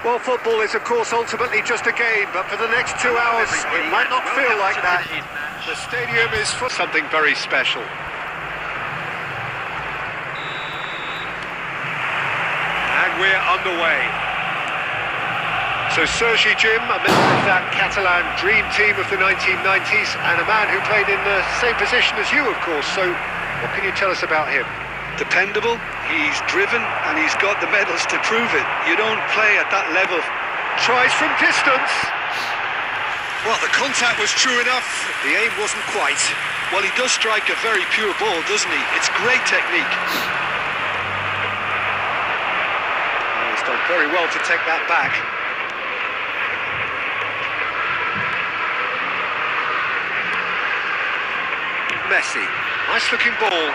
Well, football is, of course, ultimately just a game, but for the next 2 hours, it might not feel like that. The stadium is for something very special. And we're underway. So Sergi Jim, a member of that Catalan dream team of the 1990s, and a man who played in the same position as you, of course. So what can you tell us about him? Dependable, he's driven, and he's got the medals to prove it. You don't play at that level. Tries from distance. Well, the contact was true enough. The aim wasn't quite. Well, he does strike a very pure ball, doesn't he? It's great technique. He's done very well to take that back. Messi. Nice looking ball.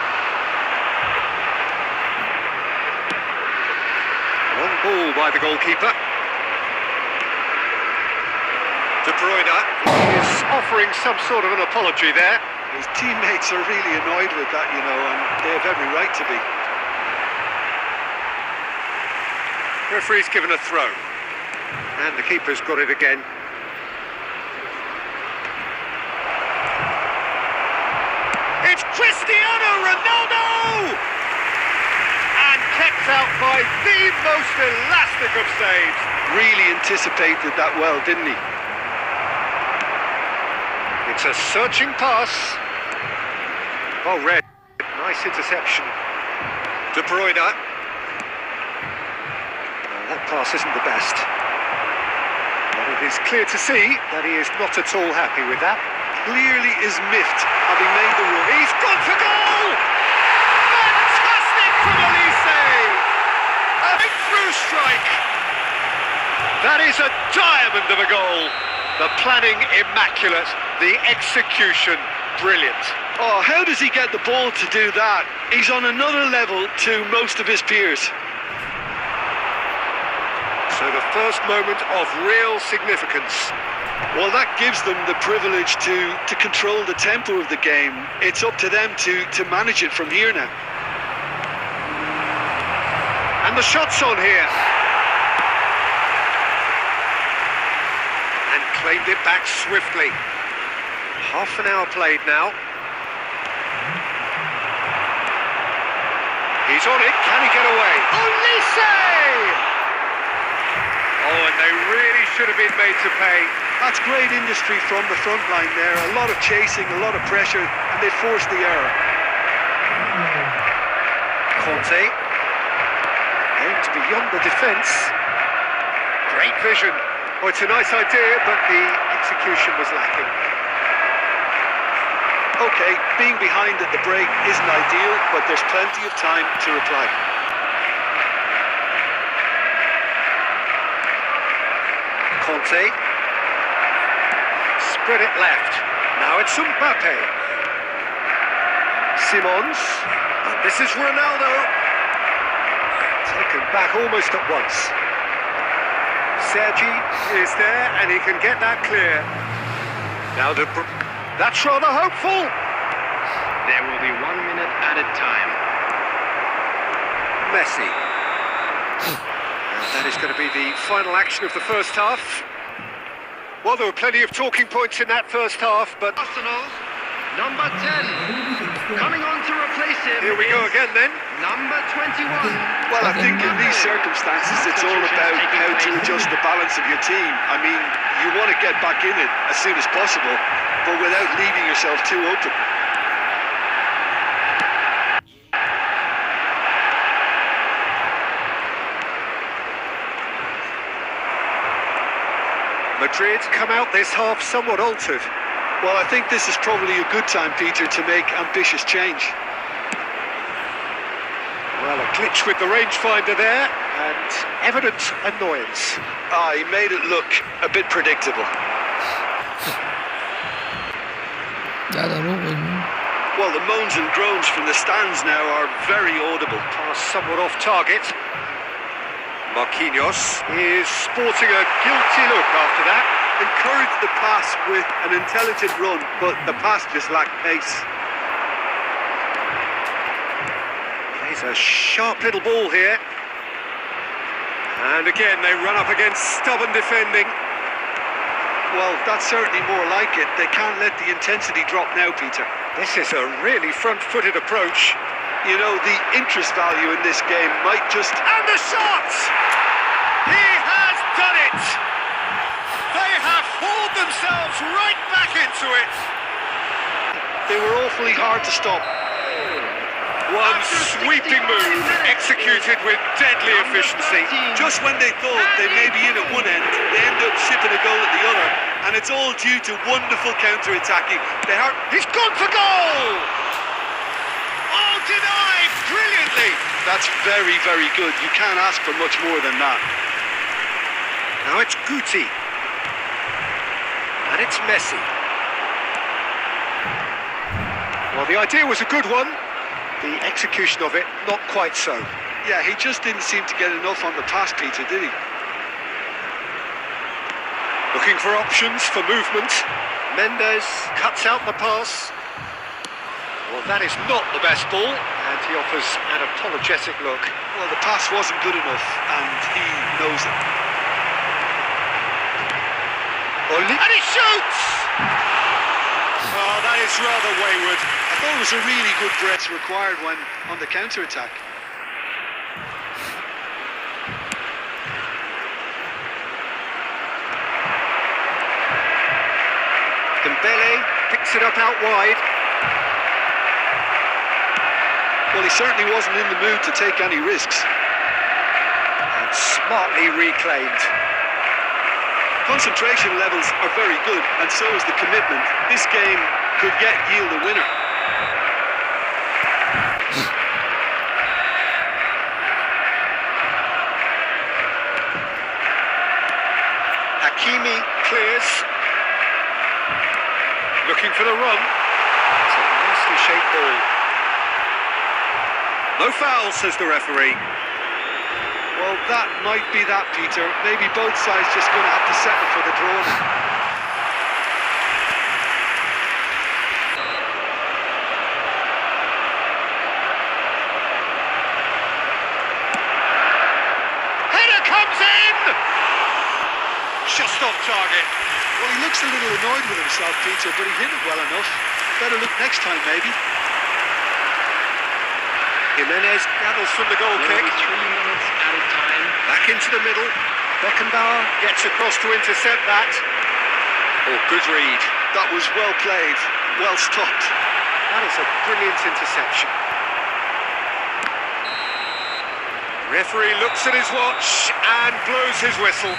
Long ball by the goalkeeper. De Bruyne is offering some sort of an apology there. His teammates are really annoyed with that, you know, and they have every right to be. Referee's given a throw. And the keeper's got it again. It's Cristiano Ronaldo! And kept out by the most elastic of saves. Really anticipated that well, didn't he? It's a searching pass. Oh, red. Nice interception. De Bruyne. That pass isn't the best. But it is clear to see that he is not at all happy with that. Clearly is miffed, having made the run. He's gone for goal! Fantastic from Elise! A breakthrough strike! That is a diamond of a goal. The planning immaculate, the execution brilliant. Oh, how does he get the ball to do that? He's on another level to most of his peers. So the first moment of real significance. Well, that gives them the privilege to control the tempo of the game. It's up to them to manage it from here now. And the shot's on here. And claimed it back swiftly. Half an hour played now. He's on it. Can he get away? Olise! Oh, and they really should have been made to pay. That's great industry from the front line there. A lot of chasing, a lot of pressure, and they forced the error. Conte. Aimed beyond the defence. Great vision. Oh, it's a nice idea, but the execution was lacking. Okay, being behind at the break isn't ideal, but there's plenty of time to reply. Conte. Spread it left. Now it's Mbappe. Simons. And this is Ronaldo. Taken back almost at once. Sergi is there and he can get that clear. Now that's rather hopeful. There will be 1 minute added time. Messi. And that is going to be the final action of the first half. Well, there were plenty of talking points in that first half, but Arsenal, number 10, coming on to replace him. Here we go again then. Number 21. Well, I think in these circumstances it's all about how to adjust the balance of your team. I mean, you want to get back in it as soon as possible, but without leaving yourself too open. Madrid come out this half somewhat altered. Well, I think this is probably a good time, Peter, to make ambitious change. Well, a glitch with the rangefinder there, and evident annoyance. He made it look a bit predictable. Well, the moans and groans from the stands now are very audible. Pass somewhat off target. Marquinhos is sporting a guilty look after that. Encouraged the pass with an intelligent run, but the pass just lacked pace. Plays a sharp little ball here. And again, they run up against stubborn defending. Well, that's certainly more like it. They can't let the intensity drop now, Peter. This is a really front-footed approach. You know, the interest value in this game might just... And the shot! He has done it! They have hauled themselves right back into it. They were awfully hard to stop. One sweeping move executed with deadly efficiency. Just when they thought they may be in at one end, they end up shipping a goal at the other, and it's all due to wonderful counter-attacking. He's gone for goal! Oh, denied brilliantly! That's very, very good. You can't ask for much more than that. Now it's Guti. And it's Messi. Well, the idea was a good one. The execution of it, not quite so. Yeah, he just didn't seem to get enough on the pass, Peter, did he? Looking for options for movement. Mendes cuts out the pass. Well, that is not the best ball, and he offers an apologetic look. Well, the pass wasn't good enough, and he knows it. And he shoots! Oh, that is rather wayward. I thought it was a really good breath required when on the counter-attack. Dembele picks it up out wide. Well, he certainly wasn't in the mood to take any risks. And smartly reclaimed. Concentration levels are very good, and so is the commitment. This game could yet yield a winner. Hakimi clears. Looking for the run. It's a nicely shaped ball. No foul, says the referee. Well, that might be that, Peter. Maybe both sides just going to have to settle for the draw now. Header comes in! Just off target. Well, he looks a little annoyed with himself, Peter, but he hit it well enough. Better look next time, maybe. Jimenez gathers from the goal kick. 3 minutes out of time. Back into the middle. Beckenbauer gets across to intercept that. Oh, good read. That was well played, well stopped. That is a brilliant interception. Referee looks at his watch and blows his whistle.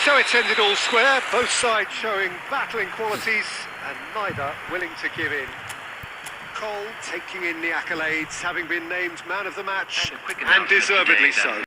So it's ended all square, both sides showing battling qualities and neither willing to give in. Cole taking in the accolades, having been named man of the match, and deservedly so.